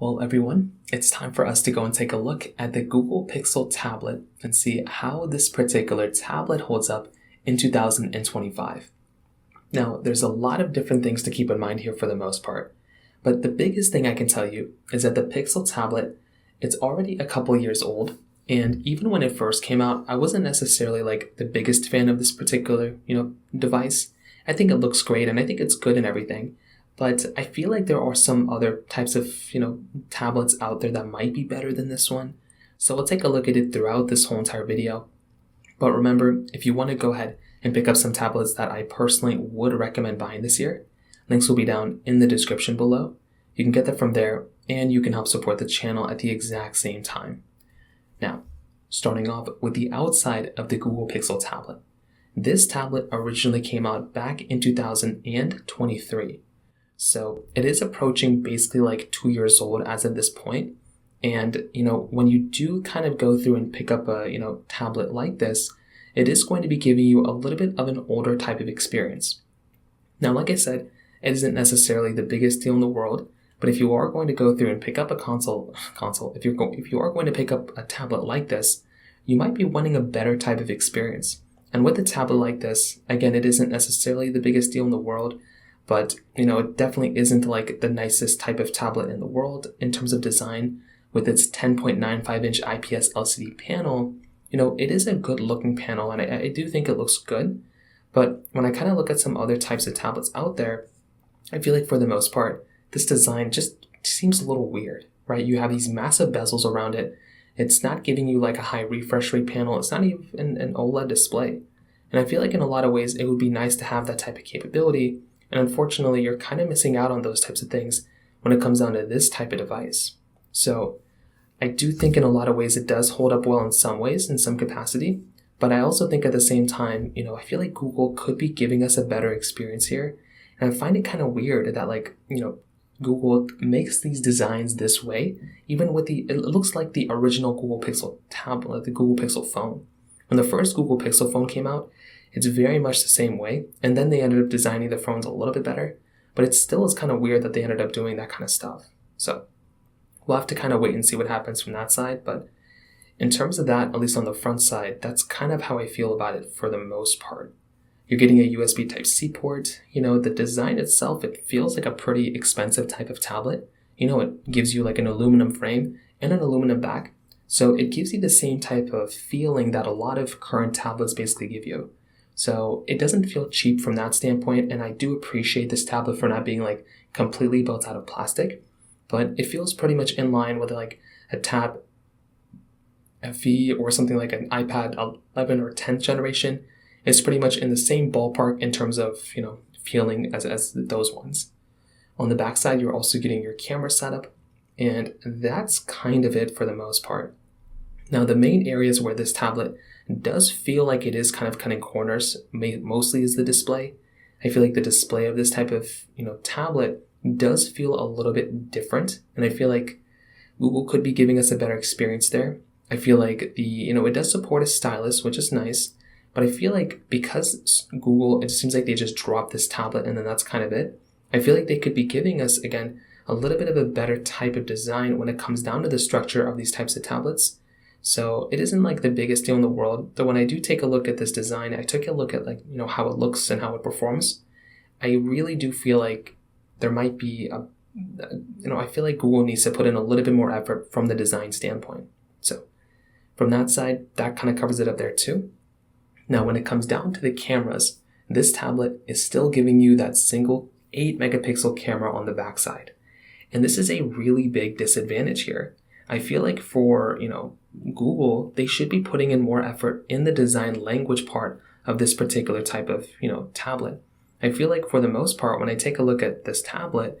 Well, everyone, it's time for us to go and take a look at the Google Pixel tablet and see how this particular tablet holds up in 2025. Now, there's a lot of different things to keep in mind here for the most part, but the biggest thing I can tell you is that the Pixel tablet, it's already a couple years old, and even when it first came out, I wasn't necessarily like the biggest fan of this particular, device. I think it looks great and I think it's good and everything. But I feel like there are some other types of, tablets out there that might be better than this one. So we'll take a look at it throughout this whole entire video. But remember, if you want to go ahead and pick up some tablets that I personally would recommend buying this year, links will be down in the description below. You can get that from there, and you can help support the channel at the exact same time. Now, starting off with the outside of the Google Pixel tablet. This tablet originally came out back in 2023. So it is approaching basically like 2 years old as of this point. And, when you do kind of go through and pick up a, tablet like this, it is going to be giving you a little bit of an older type of experience. Now, like I said, it isn't necessarily the biggest deal in the world, but if you are going to go through and pick up a if you are going to pick up a tablet like this, you might be wanting a better type of experience. And with a tablet like this, again, it isn't necessarily the biggest deal in the world, but, it definitely isn't like the nicest type of tablet in the world in terms of design. With its 10.95-inch IPS LCD panel, it is a good looking panel, and I do think it looks good. But when I kind of look at some other types of tablets out there, I feel like for the most part, this design just seems a little weird, right? You have these massive bezels around it. It's not giving you like a high refresh rate panel. It's not even an OLED display. And I feel like in a lot of ways, it would be nice to have that type of capability. And unfortunately, you're kind of missing out on those types of things when it comes down to this type of device. So I do think in a lot of ways it does hold up well in some ways, in some capacity. But I also think at the same time, I feel like Google could be giving us a better experience here. And I find it kind of weird that Google makes these designs this way, even with it looks like the original Google Pixel tablet, the Google Pixel phone. When the first Google Pixel phone came out, it's very much the same way, and then they ended up designing the phones a little bit better, but it still is kind of weird that they ended up doing that kind of stuff. So we'll have to kind of wait and see what happens from that side, but in terms of that, at least on the front side, that's kind of how I feel about it for the most part. You're getting a USB Type-C port. The design itself, it feels like a pretty expensive type of tablet. It gives you like an aluminum frame and an aluminum back, so it gives you the same type of feeling that a lot of current tablets basically give you. So it doesn't feel cheap from that standpoint, and I do appreciate this tablet for not being like completely built out of plastic, but it feels pretty much in line with like a Tab FE or something like an iPad 11 or 10th generation. It's pretty much in the same ballpark in terms of, feeling as those ones. On the backside, you're also getting your camera setup, and that's kind of it for the most part. Now, the main areas where this tablet does feel like it is kind of cutting corners, mostly is the display. I feel like the display of this type of, tablet does feel a little bit different, and I feel like Google could be giving us a better experience there. I feel like it does support a stylus, which is nice, but I feel like because Google, it seems like they just dropped this tablet and then that's kind of it. I feel like they could be giving us, again, a little bit of a better type of design when it comes down to the structure of these types of tablets. So it isn't like the biggest deal in the world, though when I do take a look at this design, I took a look at how it looks and how it performs. I really do feel like there might be I feel like Google needs to put in a little bit more effort from the design standpoint. So from that side, that kind of covers it up there too. Now, when it comes down to the cameras, this tablet is still giving you that single 8 megapixel camera on the backside. And this is a really big disadvantage here. I feel like for, Google, they should be putting in more effort in the design language part of this particular type of, tablet. I feel like for the most part, when I take a look at this tablet,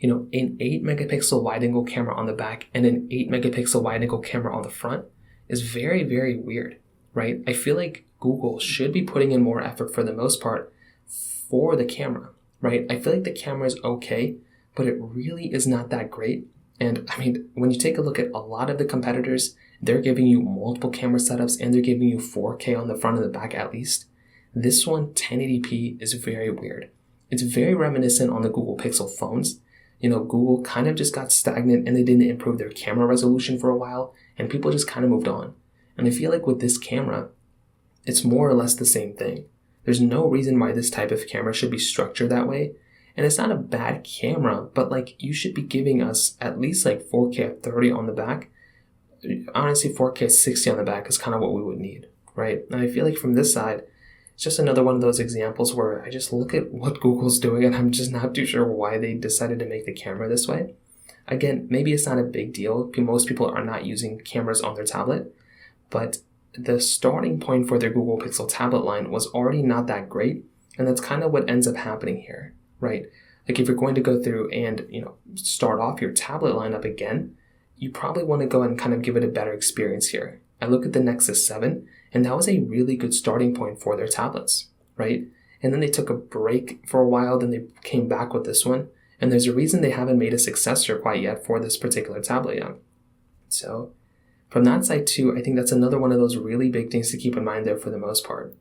an 8 megapixel wide angle camera on the back and an 8 megapixel wide angle camera on the front is very, very weird, right? I feel like Google should be putting in more effort for the most part for the camera, right? I feel like the camera is okay, but it really is not that great. And I mean, when you take a look at a lot of the competitors, they're giving you multiple camera setups and they're giving you 4K on the front and the back at least. This one, 1080p, is very weird. It's very reminiscent on the Google Pixel phones. Google kind of just got stagnant and they didn't improve their camera resolution for a while, and people just kind of moved on. And I feel like with this camera, it's more or less the same thing. There's no reason why this type of camera should be structured that way. And it's not a bad camera, but like you should be giving us at least like 4K at 30 on the back. Honestly, 4K at 60 on the back is kind of what we would need, right? And I feel like from this side, it's just another one of those examples where I just look at what Google's doing and I'm just not too sure why they decided to make the camera this way. Again, maybe it's not a big deal. Most people are not using cameras on their tablet, but the starting point for their Google Pixel tablet line was already not that great. And that's kind of what ends up happening here, right? Like if you're going to go through and, start off your tablet lineup again, you probably want to go and kind of give it a better experience here. I look at the Nexus 7, and that was a really good starting point for their tablets, right? And then they took a break for a while, then they came back with this one. And there's a reason they haven't made a successor quite yet for this particular tablet yet. So from that side too, I think that's another one of those really big things to keep in mind there for the most part.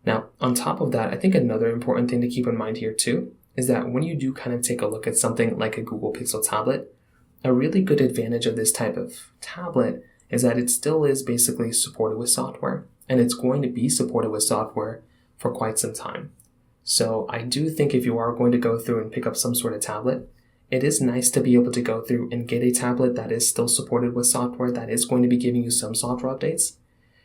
Now, on top of that, I think another important thing to keep in mind here too is that when you do kind of take a look at something like a Google Pixel tablet, a really good advantage of this type of tablet is that it still is basically supported with software, and it's going to be supported with software for quite some time. So I do think if you are going to go through and pick up some sort of tablet, it is nice to be able to go through and get a tablet that is still supported with software that is going to be giving you some software updates.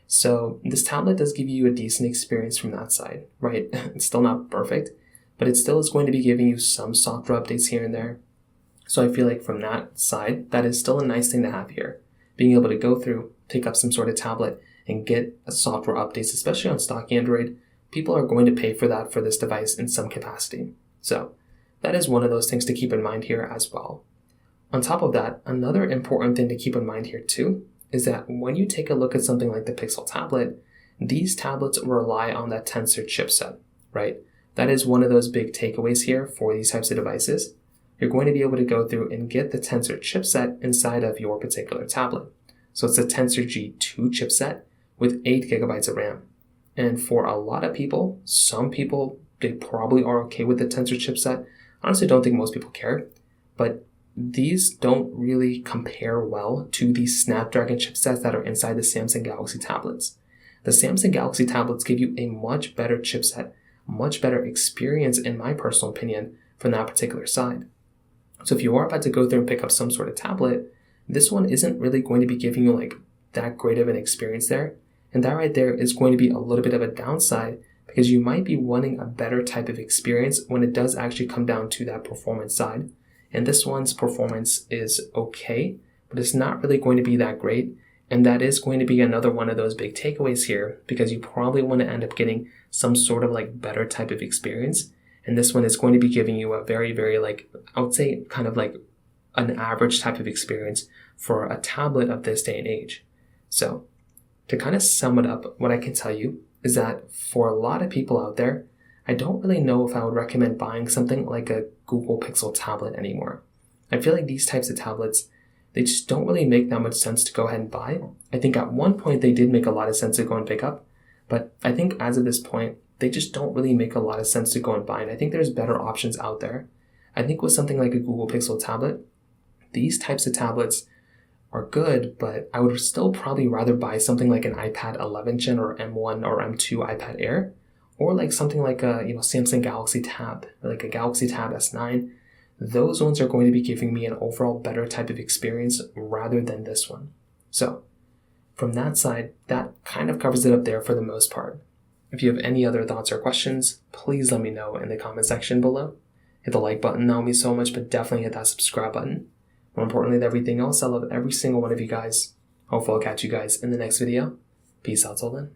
So this tablet does give you a decent experience from that side, right? It's still not perfect, but it still is going to be giving you some software updates here and there. So I feel like from that side, that is still a nice thing to have here. Being able to go through, pick up some sort of tablet and get a software updates, especially on stock Android, people are going to pay for that for this device in some capacity. So that is one of those things to keep in mind here as well. On top of that, another important thing to keep in mind here too is that when you take a look at something like the Pixel tablet, these tablets rely on that Tensor chipset, right? That is one of those big takeaways here for these types of devices. You're going to be able to go through and get the Tensor chipset inside of your particular tablet. So it's a Tensor G2 chipset with 8 gigabytes of RAM. And for a lot of people, some people, they probably are okay with the Tensor chipset. Honestly, don't think most people care, but these don't really compare well to the Snapdragon chipsets that are inside the Samsung Galaxy tablets. The Samsung Galaxy tablets give you a much better chipset, much better experience in my personal opinion from that particular side. So if you are about to go through and pick up some sort of tablet, this one isn't really going to be giving you like that great of an experience there. And that right there is going to be a little bit of a downside because you might be wanting a better type of experience when it does actually come down to that performance side. And this one's performance is okay, but it's not really going to be that great. And that is going to be another one of those big takeaways here because you probably want to end up getting some sort of like better type of experience. And this one is going to be giving you a very, very I would say kind of like an average type of experience for a tablet of this day and age. So to kind of sum it up, what I can tell you is that for a lot of people out there, I don't really know if I would recommend buying something like a Google Pixel tablet anymore. I feel like these types of tablets, they just don't really make that much sense to go ahead and buy. I think at one point they did make a lot of sense to go and pick up, but I think as of this point, they just don't really make a lot of sense to go and buy. And I think there's better options out there. I think with something like a Google Pixel tablet, these types of tablets are good, but I would still probably rather buy something like an iPad 11 Gen or M1 or M2 iPad Air, or like something like a Samsung Galaxy Tab, like a Galaxy Tab S9. Those ones are going to be giving me an overall better type of experience rather than this one. So from that side, that kind of covers it up there for the most part. If you have any other thoughts or questions, please let me know in the comment section below. Hit the like button, that would mean so much, but definitely hit that subscribe button. More importantly than everything else, I love every single one of you guys. Hopefully I'll catch you guys in the next video. Peace out till then.